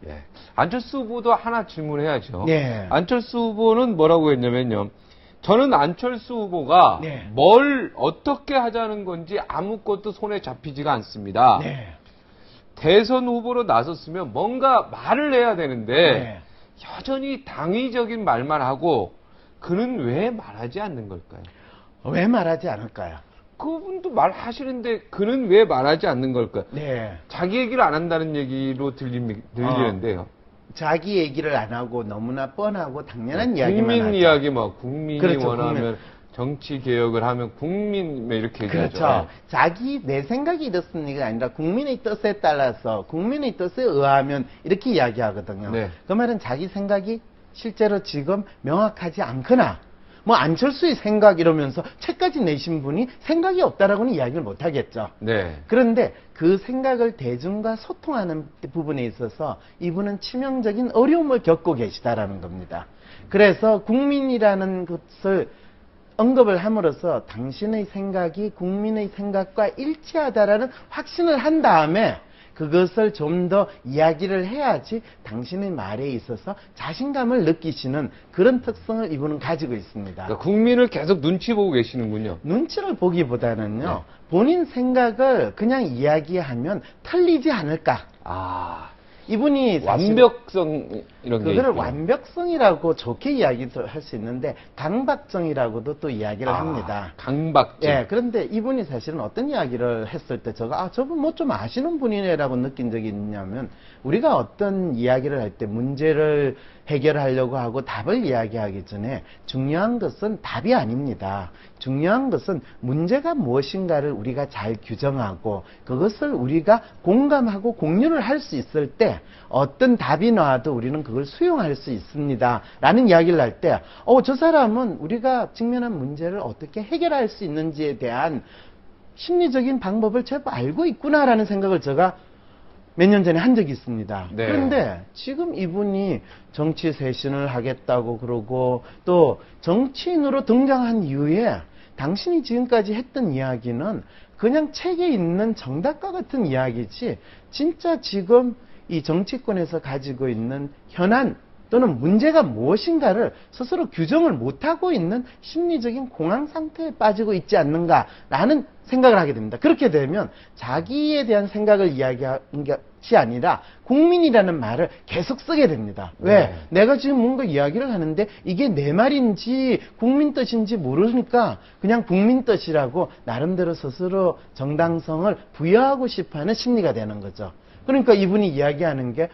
예. 안철수 후보도 하나 질문해야죠. 네. 안철수 후보는 뭐라고 했냐면요. 저는 안철수 후보가 네. 뭘 어떻게 하자는 건지 아무것도 손에 잡히지가 않습니다. 네. 대선 후보로 나섰으면 뭔가 말을 해야 되는데 네. 여전히 당위적인 말만 하고 그는 왜 말하지 않는 걸까요? 왜 말하지 않을까요? 그분도 말하시는데 그는 왜 말하지 않는 걸까요? 네. 자기 얘기를 안 한다는 얘기로 들리는데요. 자기 얘기를 안 하고 너무나 뻔하고 당연한 네, 이야기만 국민 하죠. 이야기 뭐 국민이 그렇죠, 원하면 국민. 정치 개혁을 하면 국민 뭐 이렇게 얘기하죠. 그렇죠. 자기 내 생각이 이렇습니까 아니라 국민의 뜻에 따라서 국민의 뜻에 의하면 이렇게 이야기하거든요. 네. 그 말은 자기 생각이 실제로 지금 명확하지 않거나 뭐 안철수의 생각 이러면서 책까지 내신 분이 생각이 없다라고는 이야기를 못 하겠죠. 네. 그런데 그 생각을 대중과 소통하는 부분에 있어서 이분은 치명적인 어려움을 겪고 계시다라는 겁니다. 그래서 국민이라는 것을 언급을 함으로써 당신의 생각이 국민의 생각과 일치하다라는 확신을 한 다음에 그것을 좀 더 이야기를 해야지 당신의 말에 있어서 자신감을 느끼시는 그런 특성을 이분은 가지고 있습니다. 그러니까 국민을 계속 눈치 보고 계시는군요. 눈치를 보기보다는요. 네. 본인 생각을 그냥 이야기하면 틀리지 않을까. 아, 이분이 사실 완벽성 이런 게 그거를 있군요. 완벽성이라고 좋게 이야기도 할 수 있는데 강박증이라고도 또 이야기를 합니다. 강박증. 예, 그런데 이분이 사실은 어떤 이야기를 했을 때 제가 저분 뭐 좀 아시는 분이네라고 느낀 적이 있냐면 우리가 어떤 이야기를 할 때 문제를 해결하려고 하고 답을 이야기하기 전에 중요한 것은 답이 아닙니다. 중요한 것은 문제가 무엇인가를 우리가 잘 규정하고 그것을 우리가 공감하고 공유를 할 수 있을 때 어떤 답이 나와도 우리는 그걸 수용할 수 있습니다. 라는 이야기를 할 때, 저 사람은 우리가 직면한 문제를 어떻게 해결할 수 있는지에 대한 심리적인 방법을 제법 알고 있구나라는 생각을 제가 몇 년 전에 한 적이 있습니다. 네. 그런데 지금 이분이 정치 쇄신을 하겠다고 그러고 또 정치인으로 등장한 이후에 당신이 지금까지 했던 이야기는 그냥 책에 있는 정답과 같은 이야기지 진짜 지금 이 정치권에서 가지고 있는 현안 또는 문제가 무엇인가를 스스로 규정을 못하고 있는 심리적인 공황 상태에 빠지고 있지 않는가라는 생각을 하게 됩니다. 그렇게 되면 자기에 대한 생각을 이야기하는 것이 아니라 국민이라는 말을 계속 쓰게 됩니다. 왜? 네. 내가 지금 뭔가 이야기를 하는데 이게 내 말인지 국민 뜻인지 모르니까 그냥 국민 뜻이라고 나름대로 스스로 정당성을 부여하고 싶어하는 심리가 되는 거죠. 그러니까 이분이 이야기하는 게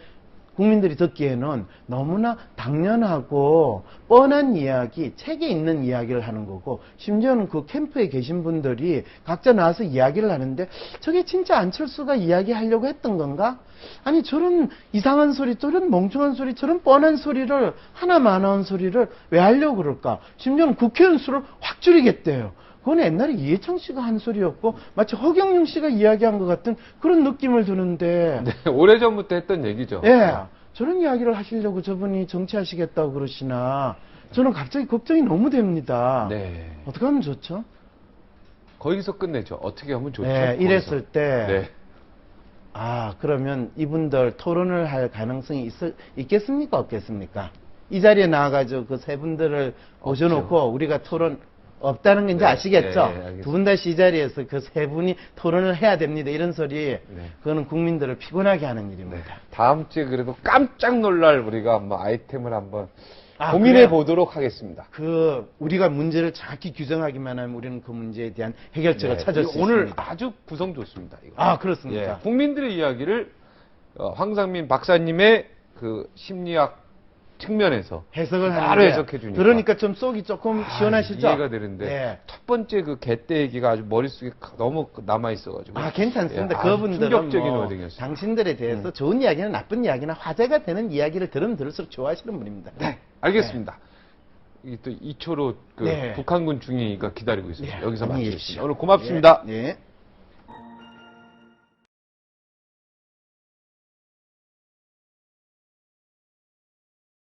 국민들이 듣기에는 너무나 당연하고 뻔한 이야기, 책에 있는 이야기를 하는 거고 심지어는 그 캠프에 계신 분들이 각자 나와서 이야기를 하는데 저게 진짜 안철수가 이야기하려고 했던 건가? 아니 저런 이상한 소리, 저런 멍청한 소리, 저런 뻔한 소리를 하나만 한 소리를 왜 하려고 그럴까? 심지어는 국회의원 수를 확 줄이겠대요. 그건 옛날에 이해창 씨가 한 소리였고 마치 허경영 씨가 이야기한 것 같은 그런 느낌을 드는데 네, 오래전부터 했던 얘기죠. 예, 저런 이야기를 하시려고 저분이 정치하시겠다고 그러시나 저는 갑자기 걱정이 너무 됩니다. 네. 어떻게 하면 좋죠? 거기서 끝내죠. 어떻게 하면 좋죠? 예, 이랬을 거기서. 때 네. 그러면 이분들 토론을 할 가능성이 있겠습니까? 없겠습니까? 이 자리에 나와가지고 그 세 분들을 모셔놓고 우리가 토론 없다는 게 이제 네, 아시겠죠? 네, 알겠습니다. 두 분 다시 이 자리에서 그 세 분이 토론을 해야 됩니다. 이런 소리, 그거는 국민들을 피곤하게 하는 일입니다. 다음 주에 그래도 깜짝 놀랄 우리가 한번 아이템을 한번 고민해 그래요? 보도록 하겠습니다. 우리가 문제를 정확히 규정하기만 하면 우리는 그 문제에 대한 해결책을 네, 찾을 수 오늘 있습니다. 아주 구성 좋습니다. 이거. 그렇습니까? 예, 국민들의 이야기를 황상민 박사님의 그 심리학 측면에서 해석을 바로 하는데 해석해 주니까. 그러니까 좀 속이 조금 시원하시죠? 이해가 되는데 네. 첫 번째 그 개떼 얘기가 아주 머릿속에 너무 남아 있어가지고 괜찮습니다. 예, 아주 그분들은 충격적인 뭐 워딩이었어요. 당신들에 대해서 좋은 이야기나 나쁜 이야기나 화제가 되는 이야기를 들으면 들을수록 좋아하시는 분입니다. 네, 알겠습니다. 이 또 2초로 그 네. 북한군 중위가 기다리고 있습니다. 네, 여기서 안녕히 마치겠습니다. 계십시오. 오늘 고맙습니다. 네.